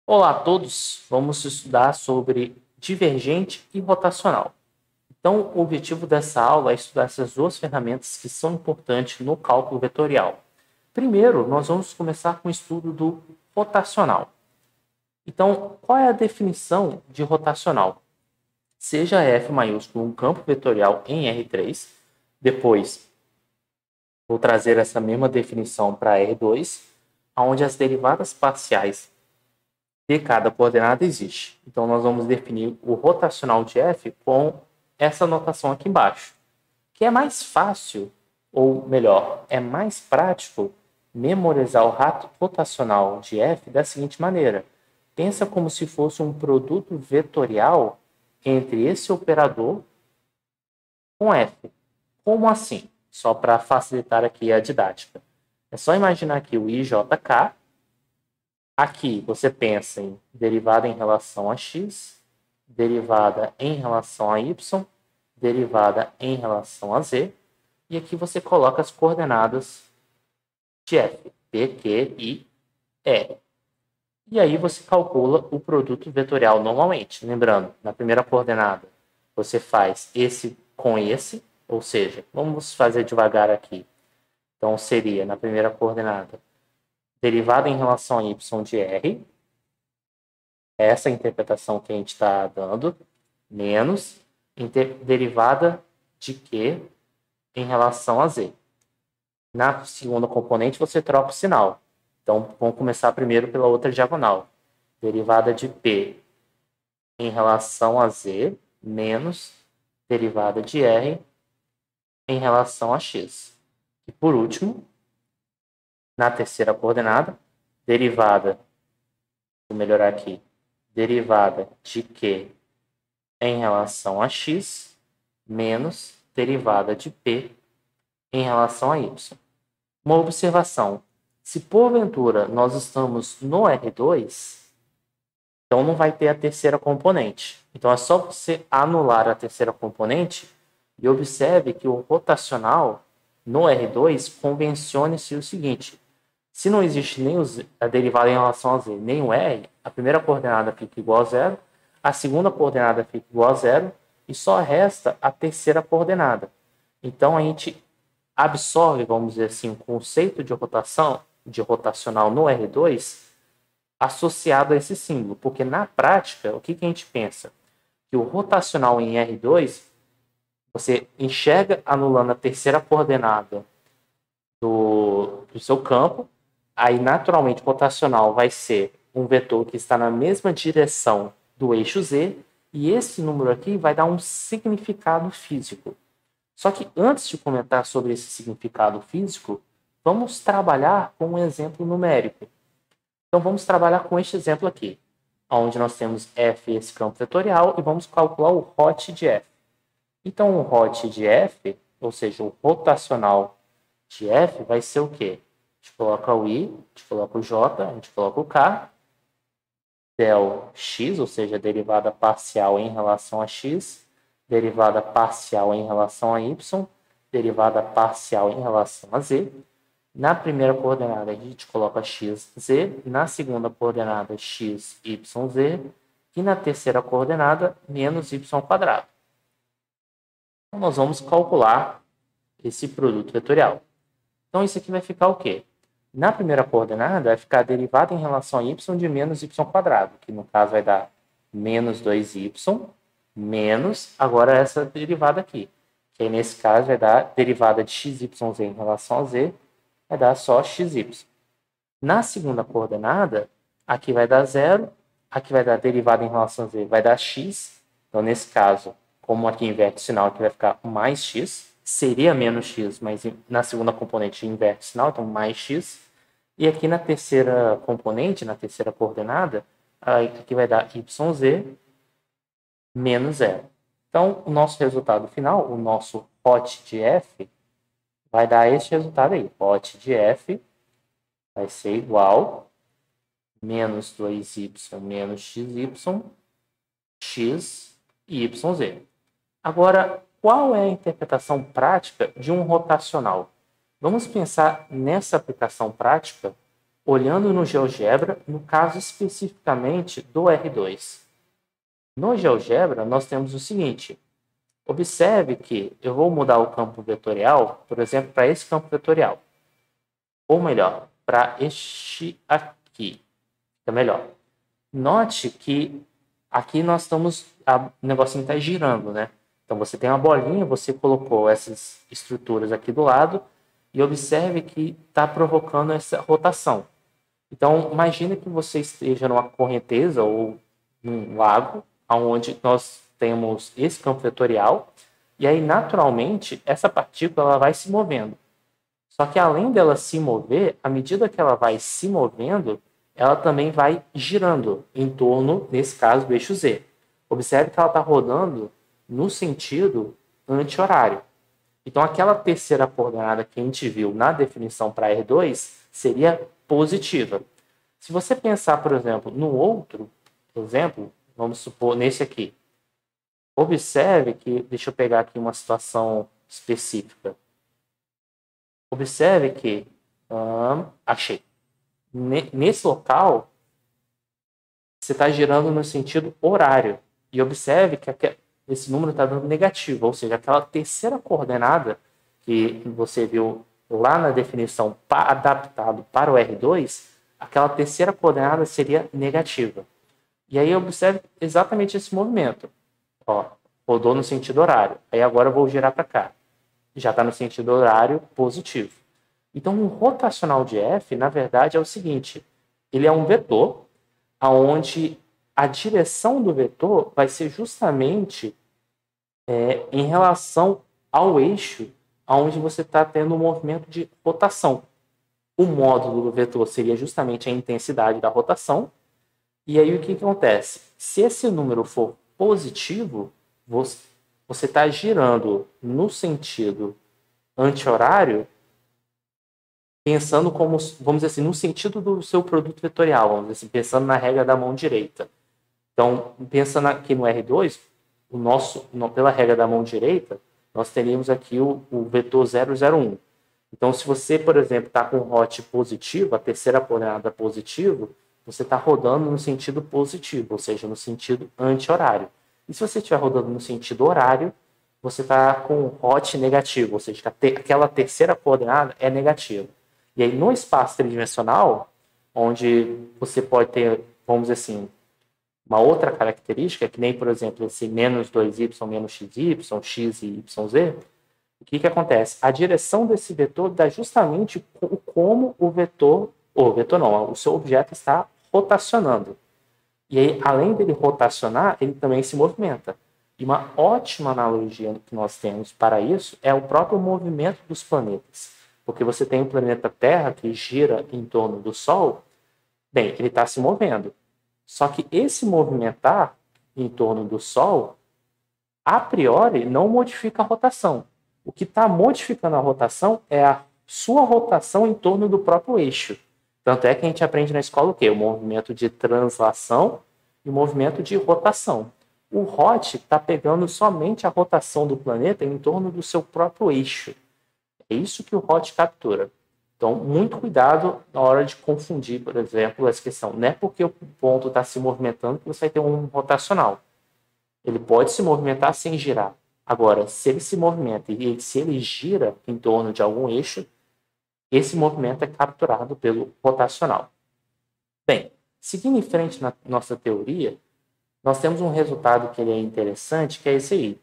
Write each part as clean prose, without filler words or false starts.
Olá a todos, vamos estudar sobre divergente e rotacional. Então, o objetivo dessa aula é estudar essas duas ferramentas que são importantes no cálculo vetorial. Primeiro, nós vamos começar com o estudo do rotacional. Então, qual é a definição de rotacional? Seja f maiúsculo um campo vetorial em R3, depois vou trazer essa mesma definição para R2, onde as derivadas parciais de cada coordenada existe. Então, nós vamos definir o rotacional de f com essa notação aqui embaixo, que é mais fácil, ou melhor, é mais prático memorizar o rotacional de f da seguinte maneira. Pensa como se fosse um produto vetorial entre esse operador com f. Como assim? Só para facilitar aqui a didática. É só imaginar aqui o IJK. Aqui você pensa em derivada em relação a x, derivada em relação a y, derivada em relação a z, e aqui você coloca as coordenadas de f, p, q e r. E aí você calcula o produto vetorial normalmente. Lembrando, na primeira coordenada você faz esse com esse, ou seja, vamos fazer devagar aqui. Então seria na primeira coordenada derivada em relação a y de r, essa interpretação que a gente está dando, menos derivada de Q em relação a Z. Na segunda componente, você troca o sinal. Então, vamos começar primeiro pela outra diagonal. Derivada de P em relação a Z, menos derivada de R em relação a X. E, por último, na terceira coordenada, derivada, vou melhorar aqui, derivada de Q em relação a x menos derivada de p em relação a y. Uma observação. Se porventura nós estamos no R2, então não vai ter a terceira componente. Então é só você anular a terceira componente e observe que o rotacional no R2 convencione-se o seguinte. Se não existe nem a derivada em relação a z, nem o r, a primeira coordenada fica igual a zero, a segunda coordenada fica igual a zero e só resta a terceira coordenada. Então, a gente absorve, vamos dizer assim, o conceito de rotação, de rotacional no R2 associado a esse símbolo. Porque, na prática, o que a gente pensa? Que o rotacional em R2, você enxerga anulando a terceira coordenada do seu campo. Aí, naturalmente, o rotacional vai ser um vetor que está na mesma direção do eixo Z, e esse número aqui vai dar um significado físico. Só que antes de comentar sobre esse significado físico, vamos trabalhar com um exemplo numérico. Então, vamos trabalhar com este exemplo aqui, onde nós temos f, esse campo vetorial, e vamos calcular o hot de f. Então, o hot de f, ou seja, o rotacional de f, vai ser o quê? A gente coloca o i, a gente coloca o j, a gente coloca o k, del x, ou seja, derivada parcial em relação a x, derivada parcial em relação a y, derivada parcial em relação a z. Na primeira coordenada, a gente coloca x, z. Na segunda coordenada, x, y, z. E na terceira coordenada, menos y quadrado. Então, nós vamos calcular esse produto vetorial. Então, isso aqui vai ficar o quê? Na primeira coordenada, vai ficar a derivada em relação a y de menos y quadrado, que no caso vai dar menos 2y, menos agora essa derivada aqui, que aí nesse caso vai dar derivada de xyz em relação a z, vai dar só xy. Na segunda coordenada, aqui vai dar zero, aqui vai dar derivada em relação a z, vai dar x. Então, nesse caso, como aqui inverte o sinal, aqui vai ficar mais x. Seria menos x, mas na segunda componente inverte o sinal, então mais x. E aqui na terceira componente, na terceira coordenada, aqui vai dar yz menos zero. Então, o nosso resultado final, o nosso hot de f, vai dar este resultado aí. Hot de f vai ser igual menos 2y menos xy, x e yz. Agora, qual é a interpretação prática de um rotacional? Vamos pensar nessa aplicação prática Olhando no GeoGebra, no caso especificamente do R2. No GeoGebra, nós temos o seguinte. Observe que eu vou mudar o campo vetorial, por exemplo, para esse campo vetorial. Ou melhor, para este aqui. Fica melhor. Note que aqui nós estamos... O negocinho está girando, né? Então, você tem uma bolinha, você colocou essas estruturas aqui do lado e observe que está provocando essa rotação. Então, imagine que você esteja numa correnteza ou num lago, onde nós temos esse campo vetorial, e aí, naturalmente, essa partícula ela vai se movendo. Só que, além dela se mover, à medida que ela vai se movendo, ela também vai girando em torno, nesse caso, do eixo Z. Observe que ela está rodando no sentido anti-horário. Então, aquela terceira coordenada que a gente viu na definição para R2 seria positiva. Se você pensar, por exemplo, no outro exemplo, vamos supor nesse aqui. Observe que, deixa eu pegar aqui uma situação específica. Observe que, achei. Nesse local, você está girando no sentido horário. E observe que esse número está dando negativo, ou seja, aquela terceira coordenada que você viu lá na definição adaptado para o R2, aquela terceira coordenada seria negativa. E aí observe exatamente esse movimento. Ó, rodou no sentido horário. Aí agora eu vou girar para cá. Já está no sentido horário positivo. Então, um rotacional de F, na verdade, é o seguinte. Ele é um vetor, onde a direção do vetor vai ser justamente em relação ao eixo onde você está tendo um movimento de rotação. O módulo do vetor seria justamente a intensidade da rotação. E aí o que acontece? Se esse número for positivo, você está girando no sentido anti-horário, pensando como, vamos dizer assim, no sentido do seu produto vetorial, vamos dizer assim, pensando na regra da mão direita. Então, pensando aqui no R2, pela regra da mão direita, nós teríamos aqui o vetor 001. Então, se você, por exemplo, está com o hot positivo, a terceira coordenada positivo, você está rodando no sentido positivo, ou seja, no sentido anti-horário. E se você estiver rodando no sentido horário, você está com o hot negativo, ou seja, aquela terceira coordenada é negativa. E aí, no espaço tridimensional, onde você pode ter, vamos dizer assim, uma outra característica, que nem, por exemplo, esse menos 2y, menos xy, x e yz, o que acontece? A direção desse vetor dá justamente como o seu objeto está rotacionando. E aí, além dele rotacionar, ele também se movimenta. E uma ótima analogia que nós temos para isso é o próprio movimento dos planetas. Porque você tem o planeta Terra que gira em torno do Sol, bem, ele está se movendo. Só que esse movimentar em torno do Sol, a priori, não modifica a rotação. O que está modificando a rotação é a sua rotação em torno do próprio eixo. Tanto é que a gente aprende na escola o quê? O movimento de translação e o movimento de rotação. O hot está pegando somente a rotação do planeta em torno do seu próprio eixo. É isso que o hot captura. Então, muito cuidado na hora de confundir, por exemplo, essa questão. Não é porque o ponto está se movimentando que você vai ter um rotacional. Ele pode se movimentar sem girar. Agora, se ele se movimenta e se ele gira em torno de algum eixo, esse movimento é capturado pelo rotacional. Bem, seguindo em frente na nossa teoria, nós temos um resultado que ele é interessante, que é esse aí.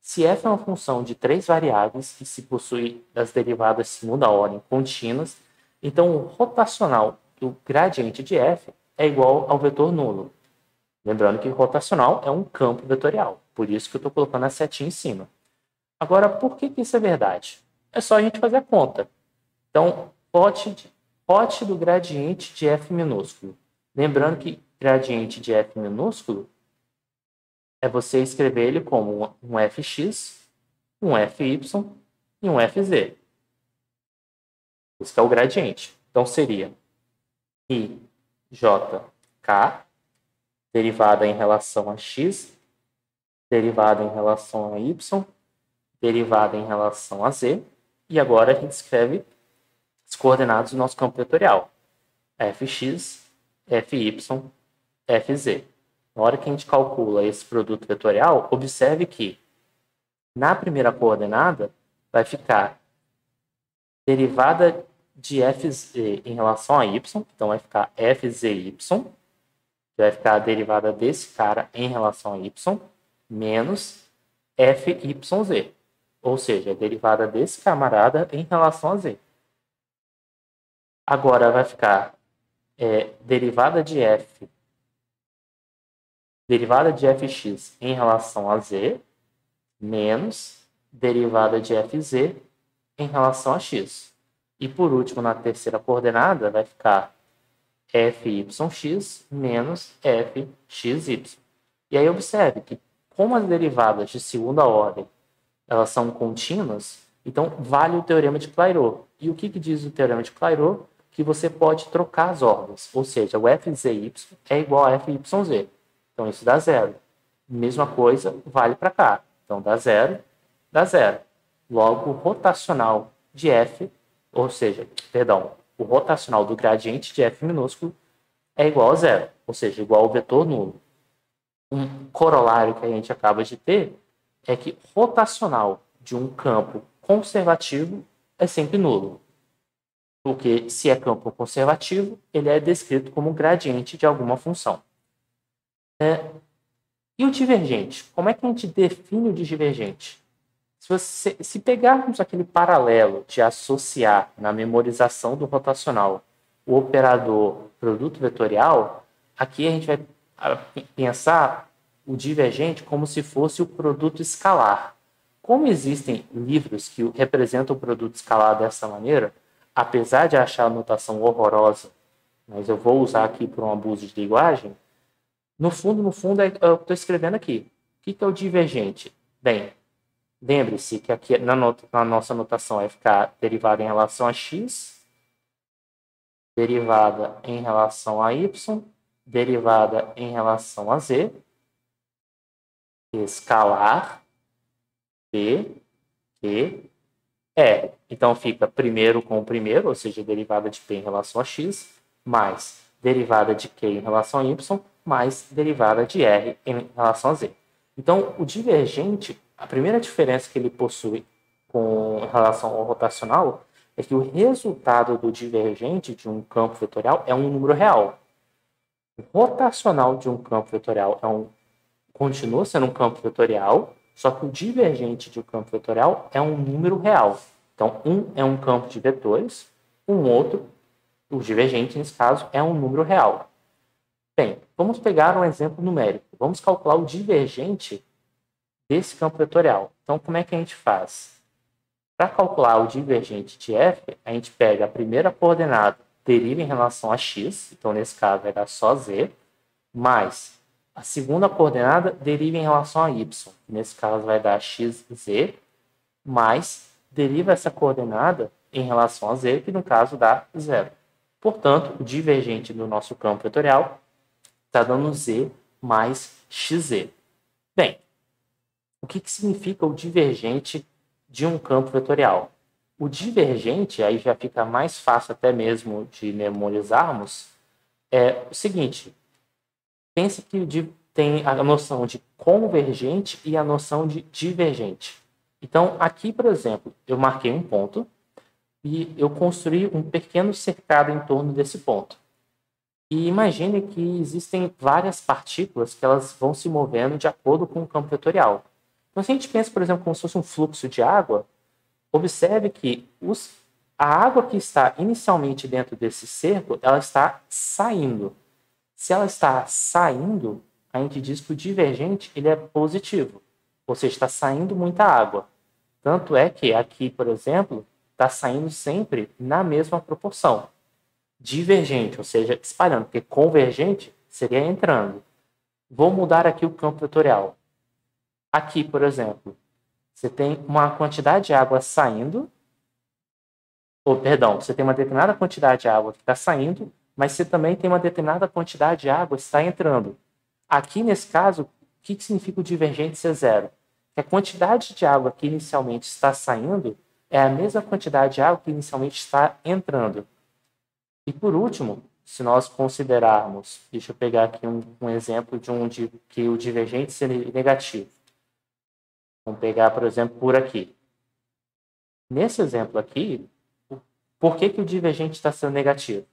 Se f é uma função de 3 variáveis e se possui as derivadas segunda ordem contínuas, então o rotacional do gradiente de f é igual ao vetor nulo. Lembrando que rotacional é um campo vetorial, por isso que eu estou colocando a setinha em cima. Agora, por que isso é verdade? É só a gente fazer a conta. Então, hot do gradiente de f minúsculo. Lembrando que gradiente de f minúsculo é você escrever ele como um fx, um fy e um fz. Isso é o gradiente. Então, seria i j k, derivada em relação a x, derivada em relação a y, derivada em relação a z, e agora a gente escreve as coordenadas do nosso campo vetorial. fx, fy, fz. Na hora que a gente calcula esse produto vetorial, observe que na primeira coordenada vai ficar derivada de fz em relação a y, então vai ficar fzy, que vai ficar a derivada desse cara em relação a y, menos fyz, ou seja, a derivada desse camarada em relação a z. Agora vai ficar derivada de fx em relação a z, menos derivada de fz em relação a x. E por último, na terceira coordenada, vai ficar fyx menos fxy. E aí observe que, como as derivadas de segunda ordem elas são contínuas, então vale o teorema de Clairaut. E o que diz o teorema de Clairaut? Que você pode trocar as ordens, ou seja, o fzy é igual a fyz. Então isso dá zero. Mesma coisa vale para cá. Então dá zero, dá zero. Logo, o rotacional de f, ou seja, perdão, o rotacional do gradiente de f minúsculo é igual a zero, ou seja, igual ao vetor nulo. Um corolário que a gente acaba de ter é que rotacional de um campo conservativo é sempre nulo. Porque se é campo conservativo, ele é descrito como gradiente de alguma função. E o divergente? Como é que a gente define o divergente? Se pegarmos aquele paralelo de associar na memorização do rotacional o operador produto vetorial, aqui a gente vai pensar o divergente como se fosse o produto escalar. Como existem livros que representam o produto escalar dessa maneira, apesar de achar a notação horrorosa, mas eu vou usar aqui por um abuso de linguagem, no fundo, eu estou escrevendo aqui. O que é o divergente? Bem, lembre-se que aqui na nossa notação vai ficar derivada em relação a x, derivada em relação a y, derivada em relação a z, escalar, p, q, e. Então fica primeiro com o primeiro, ou seja, derivada de p em relação a x, mais derivada de q em relação a y, mais derivada de r em relação a z. Então, o divergente, a primeira diferença que ele possui com relação ao rotacional é que o resultado do divergente de um campo vetorial é um número real. O rotacional de um campo vetorial continua sendo um campo vetorial, só que o divergente de um campo vetorial é um número real. Então, um é um campo de vetores, outro, o divergente, nesse caso, é um número real. Bem, vamos pegar um exemplo numérico. Vamos calcular o divergente desse campo vetorial. Então, como é que a gente faz? Para calcular o divergente de f, a gente pega a primeira coordenada, deriva em relação a x, então nesse caso vai dar só z, mais a segunda coordenada deriva em relação a y, nesse caso vai dar xz, mais deriva essa coordenada em relação a z, que no caso dá zero. Portanto, o divergente do nosso campo vetorial está dando z mais xz. Bem, o que significa o divergente de um campo vetorial? O divergente, aí já fica mais fácil até mesmo de memorizarmos, é o seguinte: pense que tem a noção de convergente e a noção de divergente. Então, aqui, por exemplo, eu marquei um ponto e eu construí um pequeno cercado em torno desse ponto. E imagine que existem várias partículas que elas vão se movendo de acordo com o campo vetorial. Então, se a gente pensa, por exemplo, como se fosse um fluxo de água, observe que a água que está inicialmente dentro desse cerco, ela está saindo. Se ela está saindo, a gente diz que o divergente ele é positivo, ou seja, está saindo muita água. Tanto é que aqui, por exemplo, está saindo sempre na mesma proporção. Divergente, ou seja, espalhando, porque convergente seria entrando. Vou mudar aqui o campo vetorial. Aqui, por exemplo, você tem uma quantidade de água saindo, você tem uma determinada quantidade de água que está saindo, mas você também tem uma determinada quantidade de água que está entrando. Aqui, nesse caso, o que significa o divergente ser zero? Que a quantidade de água que inicialmente está saindo é a mesma quantidade de água que inicialmente está entrando. E por último, se nós considerarmos, deixa eu pegar aqui um exemplo de que o divergente seria negativo. Vamos pegar, por exemplo, por aqui. Nesse exemplo aqui, por que o divergente está sendo negativo?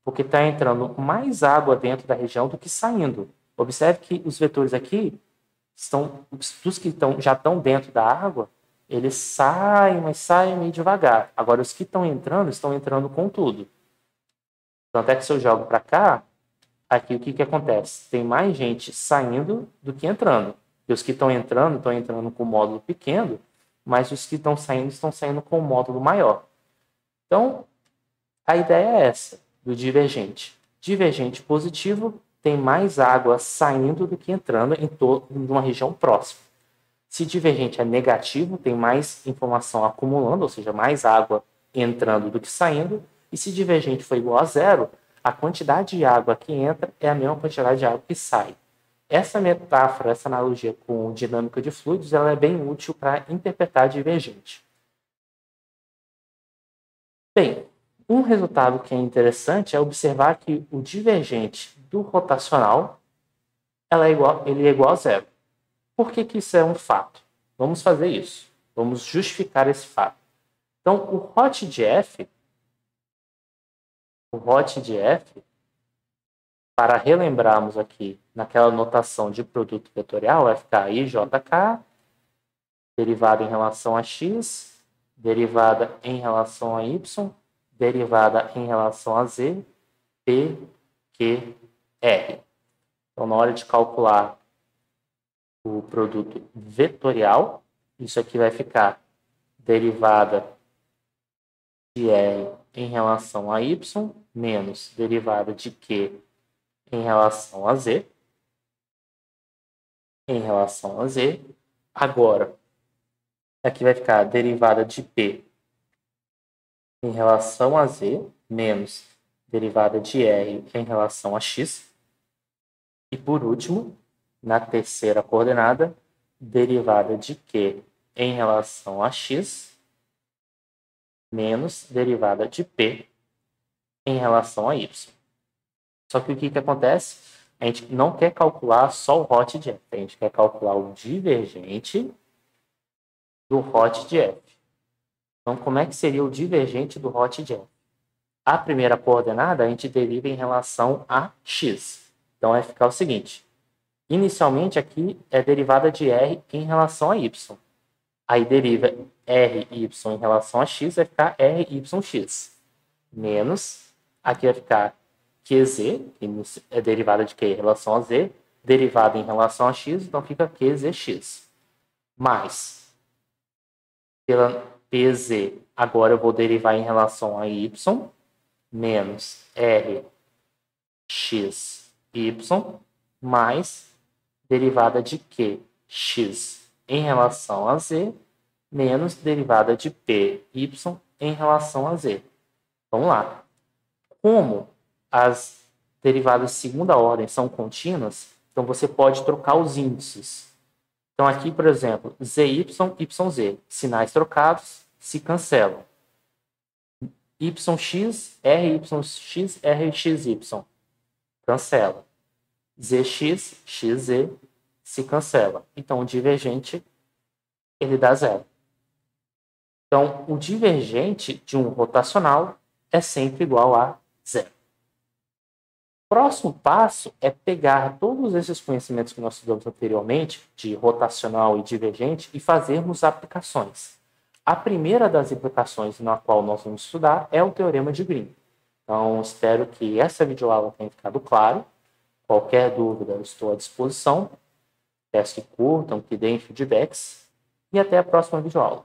Porque está entrando mais água dentro da região do que saindo. Observe que os vetores aqui, os que já estão dentro da água, eles saem, mas saem meio devagar. Agora, os que estão entrando com tudo. Tanto é que se eu jogo para cá, aqui o que acontece? Tem mais gente saindo do que entrando. E os que estão entrando com o módulo pequeno, mas os que estão saindo com o módulo maior. Então, a ideia é essa, do divergente. Divergente positivo tem mais água saindo do que entrando em uma região próxima. Se divergente é negativo, tem mais informação acumulando, ou seja, mais água entrando do que saindo. E se divergente for igual a zero, a quantidade de água que entra é a mesma quantidade de água que sai. Essa metáfora, essa analogia com dinâmica de fluidos, ela é bem útil para interpretar divergente. Bem, um resultado que é interessante é observar que o divergente do rotacional ele é igual a zero. Por que isso é um fato? Vamos fazer isso. Vamos justificar esse fato. Então, o hot de F, para relembrarmos aqui naquela notação de produto vetorial, vai ficar IJK, derivada em relação a x, derivada em relação a y, derivada em relação a z, p, q, r. Então, na hora de calcular o produto vetorial, isso aqui vai ficar derivada de r em relação a y, menos derivada de q em relação a z, Agora, aqui vai ficar derivada de p em relação a z, menos derivada de r em relação a x. E, por último, na terceira coordenada, derivada de q em relação a x, menos derivada de p em relação a y. Só que o que acontece? A gente não quer calcular só o hot de f, a gente quer calcular o divergente do hot de f. Então, como é que seria o divergente do hot de f? A primeira coordenada a gente deriva em relação a x. Então, vai ficar o seguinte. Inicialmente, aqui é derivada de r em relação a y. Aí deriva ry em relação a x, vai ficar ryx. Menos, aqui vai ficar qz, que é derivada de q em relação a z, derivada em relação a x, então fica qzx. Mais, pela pz, agora eu vou derivar em relação a y, menos rxy, mais derivada de qx em relação a z, menos derivada de py em relação a z. Vamos lá. Como as derivadas de segunda ordem são contínuas, então você pode trocar os índices. Então aqui, por exemplo, zy, yz, sinais trocados se cancelam. yx, ryx, rxy, cancela. Zx, xz, se cancela. Então, o divergente, ele dá zero. Então, o divergente de um rotacional é sempre igual a zero. O próximo passo é pegar todos esses conhecimentos que nós estudamos anteriormente, de rotacional e divergente, e fazermos aplicações. A primeira das aplicações na qual nós vamos estudar é o Teorema de Green. Então, espero que essa videoaula tenha ficado claro. Qualquer dúvida, eu estou à disposição. Peço que curtam, que deem feedbacks. E até a próxima videoaula.